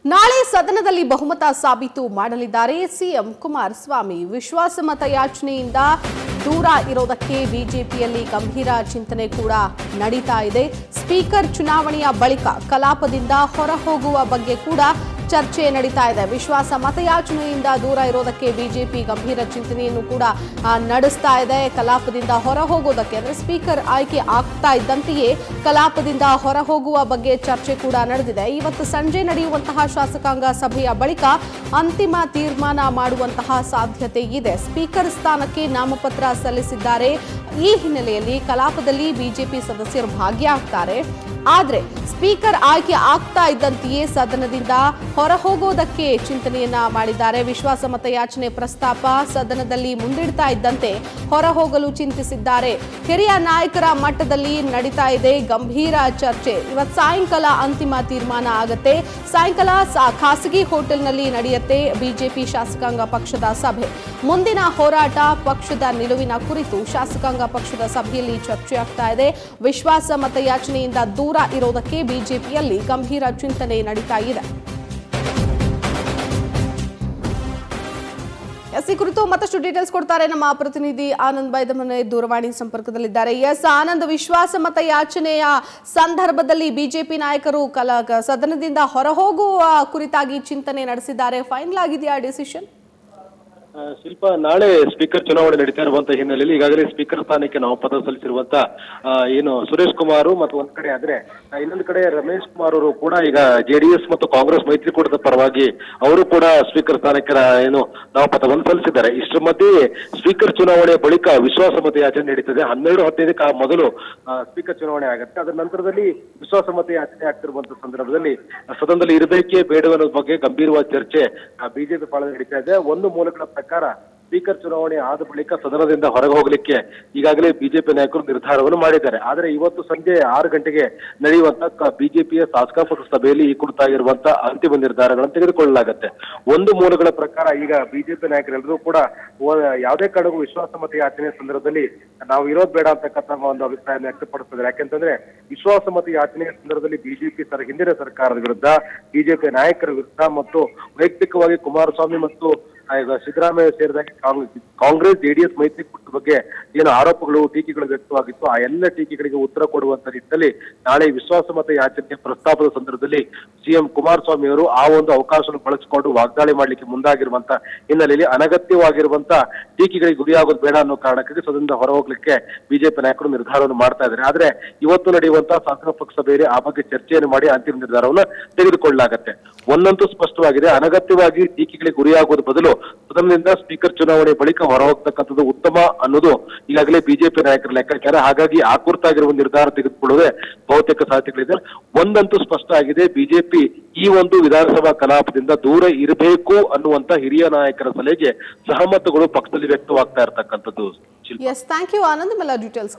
ನಾಳೆ ಸದನದಲ್ಲಿ ಬಹುಮತ ಸಾಬೀತು ಮಾಡಲಿದ್ದಾರೆ ಸಿಎಂ ಕುಮಾರಸ್ವಾಮಿ. ವಿಶ್ವಾಸಮತ ಯಾಚನೆಯಿಂದ ದೂರ ಇರೋದಕ್ಕೆ ಬಿಜೆಪಿಯಲ್ಲಿ ಗಂಭೀರ ಚಿಂತನೆ ಕೂಡ ನಡೀತಾ ಇದೆ. ಸ್ಪೀಕರ್ ಚುನಾವಣೆಯ ಬಳಿಕ ಕಲಾಪದಿಂದ ಹೊರಹೋಗುವ ಬಗ್ಗೆ ಕೂಡ ಚರ್ಚೆ ನಡೀತಾ ಇದೆ. ವಿಶ್ವಾಸ ಮತಯಾಚನೆಯಿಂದ ದೂರ ಇರೋದಕ್ಕೆ ಬಿಜೆಪಿ ಗಂಭೀರ ಚಿಂತನೆಯನ್ನು ಕೂಡ ನಡೆಸ್ತಾ ಇದೆ. ಕಲಾಪದಿಂದ ಹೊರಹೋಗೋದಕ್ಕೆ ಅಂದ್ರೆ ಸ್ಪೀಕರ್ ಆಯ್ಕೆ ಆಗ್ತಾ ಇದ್ದಂತೆಯೇ ಕಲಾಪದಿಂದ ಹೊರಹೋಗುವ ಬಗ್ಗೆ ಚರ್ಚೆ ಕೂಡ ನಡೆದಿದೆ. ಇವತ್ತು ಸಂಜೆ ನಡೆಯುವಂತಹ ಶಾಸಕಾಂಗ ಸಭೆಯ ಬಳಿಕ ಅಂತಿಮ ತೀರ್ಮಾನ ಮಾಡುವಂತಹ ಸಾಧ್ಯತೆ ಇದೆ. ಸ್ಪೀಕರ್ ಸ್ಥಾನಕ್ಕೆ ನಾಮಪತ್ರ ಸಲ್ಲಿಸಿದ್ದಾರೆ. ಈ ಹಿನ್ನೆಲೆಯಲ್ಲಿ ಕಲಾಪದಲ್ಲಿ ಬಿಜೆಪಿ ಸದಸ್ಯರು ಭಾಗಿಯಾಗ್ತಾರೆ. ಆದರೆ ಸ್ಪೀಕರ್ ಆಯ್ಕೆ ಆಗ್ತಾ ಇದ್ದಂತೆಯೇ ಸದನದಿಂದ ಹೊರಹೋಗೋದಕ್ಕೆ ಚಿಂತನೆಯನ್ನ ಮಾಡಿದ್ದಾರೆ. ವಿಶ್ವಾಸ ಮತಯಾಚನೆ ಪ್ರಸ್ತಾಪ ಸದನದಲ್ಲಿ ಮುಂದಿಡ್ತಾ ಇದ್ದಂತೆ ಹೊರಹೋಗಲು ಚಿಂತಿಸಿದ್ದಾರೆ. ಹಿರಿಯ ನಾಯಕರ ಮಟ್ಟದಲ್ಲಿ ನಡೀತಾ ಇದೆ ಗಂಭೀರ ಚರ್ಚೆ. ಇವತ್ತು ಸಾಯಂಕಾಲ ಅಂತಿಮ ತೀರ್ಮಾನ ಆಗುತ್ತೆ. ಸಾಯಂಕಾಲ ಖಾಸಗಿ ಹೋಟೆಲ್ನಲ್ಲಿ ನಡೆಯುತ್ತೆ ಬಿಜೆಪಿ ಶಾಸಕಾಂಗ ಪಕ್ಷದ ಸಭೆ. ಮುಂದಿನ ಹೋರಾಟ ಪಕ್ಷದ ನಿಲುವಿನ ಕುರಿತು ಶಾಸಕಾಂಗ ಪಕ್ಷದ ಸಭೆಯಲ್ಲಿ ಚರ್ಚೆ ಆಗ್ತಾ ಇದೆ. ವಿಶ್ವಾಸ ಮತಯಾಚನೆಯಿಂದ ದೂರ ಇರೋದಕ್ಕೆ ಬಿಜೆಪಿಯಲ್ಲಿ ಗಂಭೀರ ಚಿಂತನೆ ನಡೀತಾ ಇದೆ. ಈ ಕುರಿತು ಮತ್ತಷ್ಟು ಡೀಟೇಲ್ಸ್ ಕೊಡ್ತಾರೆ ನಮ್ಮ ಪ್ರತಿನಿಧಿ ಆನಂದ್ ಬೈದಮನೆ ದೂರವಾಣಿ ಸಂಪರ್ಕದಲ್ಲಿದ್ದಾರೆ. ಆನಂದ್, ವಿಶ್ವಾಸ ಮತ ಯಾಚನೆಯ ಸಂದರ್ಭದಲ್ಲಿ ಬಿಜೆಪಿ ನಾಯಕರು ಸದನದಿಂದ ಹೊರಹೋಗುವ ಕುರಿತಾಗಿ ಚಿಂತನೆ ನಡೆಸಿದ್ದಾರೆ. ಫೈನಲ್ ಆಗಿದೆಯಾ ಡಿಸಿಷನ್? ಶಿಲ್ಪ, ನಾಳೆ ಸ್ಪೀಕರ್ ಚುನಾವಣೆ ನಡೀತಾ ಇರುವಂತಹ ಹಿನ್ನೆಲೆಯಲ್ಲಿ ಈಗಾಗಲೇ ಸ್ಪೀಕರ್ ಸ್ಥಾನಕ್ಕೆ ನಾಮಪತ್ರ ಸಲ್ಲಿಸಿರುವಂತ ಏನು ಸುರೇಶ್ ಕುಮಾರ್ ಮತ್ತು ಒಂದ್ ಕಡೆ ಆದ್ರೆ ಇನ್ನೊಂದು ಕಡೆ ರಮೇಶ್ ಕುಮಾರ್ ಅವರು ಕೂಡ ಈಗ ಜೆಡಿಎಸ್ ಮತ್ತು ಕಾಂಗ್ರೆಸ್ ಮೈತ್ರಿಕೂಟದ ಪರವಾಗಿ ಅವರು ಕೂಡ ಸ್ಪೀಕರ್ ಸ್ಥಾನಕ್ಕೆ ಏನು ನಾಮಪತ್ರವನ್ನು ಸಲ್ಲಿಸಿದ್ದಾರೆ. ಇಷ್ಟರ ಮಧ್ಯೆ ಸ್ಪೀಕರ್ ಚುನಾವಣೆಯ ಬಳಿಕ ವಿಶ್ವಾಸ ಮತ ಯಾಚನೆ ನಡೀತದೆ. 12:15ಕ್ಕೆ ಮೊದಲು ಸ್ಪೀಕರ್ ಚುನಾವಣೆ ಆಗುತ್ತೆ. ಅದರ ನಂತರದಲ್ಲಿ ವಿಶ್ವಾಸ ಮತ ಯಾಚನೆ ಆಗ್ತಿರುವಂತಹ ಸಂದರ್ಭದಲ್ಲಿ ಸದನದಲ್ಲಿ ಇರಬೇಕೇ ಬೇಡವನ್ನೋದ್ರ ಬಗ್ಗೆ ಗಂಭೀರವಾದ ಚರ್ಚೆ ಬಿಜೆಪಿ ಪಾಳದಲ್ಲಿ ನಡೀತಾ ಇದೆ. ಒಂದು ಮೂಲಗಳ ಪ್ರಕಾರ ಸ್ಪೀಕರ್ ಚುನಾವಣೆ ಆದ ಬಳಿಕ ಸದನದಿಂದ ಹೊರಗೆ ಹೋಗ್ಲಿಕ್ಕೆ ಈಗಾಗಲೇ ಬಿಜೆಪಿ ನಾಯಕರು ನಿರ್ಧಾರವನ್ನು ಮಾಡಿದ್ದಾರೆ. ಆದರೆ ಇವತ್ತು ಸಂಜೆ 6 ಗಂಟೆಗೆ ನಡೆಯುವಂತಹ ಬಿಜೆಪಿಯ ಶಾಸಕಾಂಗ ಸಭೆಯಲ್ಲಿ ಈ ಕುರಿತಾಗಿರುವಂತಹ ಅಂತಿಮ ನಿರ್ಧಾರಗಳನ್ನು ತೆಗೆದುಕೊಳ್ಳಲಾಗುತ್ತೆ. ಒಂದು ಮೂಲಗಳ ಪ್ರಕಾರ ಈಗ ಬಿಜೆಪಿ ನಾಯಕರೆಲ್ಲರೂ ಕೂಡ ಯಾವುದೇ ಕಾರಣಕ್ಕೂ ವಿಶ್ವಾಸ ಮತ ಯಾಚನೆ ಸಂದರ್ಭದಲ್ಲಿ ನಾವು ಇರೋದು ಬೇಡ ಅಂತಕ್ಕಂಥ ಒಂದು ಅಭಿಪ್ರಾಯ ವ್ಯಕ್ತಪಡಿಸಿದ್ದಾರೆ. ಯಾಕೆಂತಂದ್ರೆ ವಿಶ್ವಾಸ ಮತ ಯಾಚನೆಯ ಸಂದರ್ಭದಲ್ಲಿ ಬಿಜೆಪಿ ಹಿಂದಿನ ಸರ್ಕಾರದ ವಿರುದ್ಧ, ಬಿಜೆಪಿ ನಾಯಕರ ವಿರುದ್ಧ ಮತ್ತು ವೈಯಕ್ತಿಕವಾಗಿ ಕುಮಾರಸ್ವಾಮಿ ಮತ್ತು ಸಿದ್ದರಾಮಯ್ಯ ಸೇರಿದಂತೆ ಕಾಂಗ್ರೆಸ್ ಜೆಡಿಎಸ್ ಮೈತ್ರಿಕೂಟದ ಬಗ್ಗೆ ಏನು ಆರೋಪಗಳು ಟೀಕೆಗಳು ವ್ಯಕ್ತವಾಗಿತ್ತು ಆ ಎಲ್ಲ ಟೀಕೆಗಳಿಗೆ ಉತ್ತರ ಕೊಡುವಂತ ನಿಟ್ಟಿನಲ್ಲಿ ನಾಳೆ ವಿಶ್ವಾಸ ಮತ ಯಾಚನೆ ಪ್ರಸ್ತಾಪದ ಸಂದರ್ಭದಲ್ಲಿ ಸಿಎಂ ಕುಮಾರಸ್ವಾಮಿ ಅವರು ಆ ಒಂದು ಅವಕಾಶವನ್ನು ಬಳಸಿಕೊಂಡು ವಾಗ್ದಾಳಿ ಮಾಡ್ಲಿಕ್ಕೆ ಮುಂದಾಗಿರುವಂತ ಹಿನ್ನೆಲೆಯಲ್ಲಿ ಅನಗತ್ಯವಾಗಿರುವಂತ ಟೀಕೆಗಳಿಗೆ ಗುರಿಯಾಗೋದು ಬೇಡ ಅನ್ನೋ ಕಾರಣಕ್ಕಾಗಿ ಸದನದಿಂದ ಹೊರಹೋಗ್ಲಿಕ್ಕೆ ಬಿಜೆಪಿ ನಾಯಕರು ನಿರ್ಧಾರವನ್ನು ಮಾಡ್ತಾ ಇದ್ದಾರೆ. ಆದ್ರೆ ಇವತ್ತು ನಡೆಯುವಂತಹ ಶಾಸಕಾಂಗ ಪಕ್ಷ ಸಭೆಯಲ್ಲಿ ಆ ಬಗ್ಗೆ ಚರ್ಚೆಯನ್ನು ಮಾಡಿ ಅಂತಿಮ ನಿರ್ಧಾರವನ್ನು ತೆಗೆದುಕೊಳ್ಳಲಾಗುತ್ತೆ. ಒಂದಂತೂ ಸ್ಪಷ್ಟವಾಗಿದೆ, ಅನಗತ್ಯವಾಗಿ ಟೀಕೆಗಳಿಗೆ ಗುರಿಯಾಗುವ ಬದಲು ಸದನದಿಂದ ಸ್ಪೀಕರ್ ಚುನಾವಣೆ ಬಳಿಕ ಹೊರಹೋಗ್ತಕ್ಕಂಥದ್ದು ಉತ್ತಮ ಅನ್ನೋದು ಈಗಾಗಲೇ ಬಿಜೆಪಿ ನಾಯಕರ ಲೆಕ್ಕಾಚಾರ. ಹಾಗಾಗಿ ಆ ಕುರಿತಾಗಿರುವ ನಿರ್ಧಾರ ತೆಗೆದುಕೊಳ್ಳುವುದೇ ಬಹುತೇಕ ಸಾಧ್ಯತೆಗಳಿದೆ. ಒಂದಂತೂ ಸ್ಪಷ್ಟ ಆಗಿದೆ, ಬಿಜೆಪಿ ಈ ಒಂದು ವಿಧಾನಸಭಾ ಕಲಾಪದಿಂದ ದೂರ ಇರಬೇಕು ಅನ್ನುವಂತ ಹಿರಿಯ ನಾಯಕರ ಸಲಹೆಗೆ ಸಹಮತಗಳು ಪಕ್ಷದಲ್ಲಿ ವ್ಯಕ್ತವಾಗ್ತಾ ಇರತಕ್ಕಂಥದ್ದು. Thank you Anand, details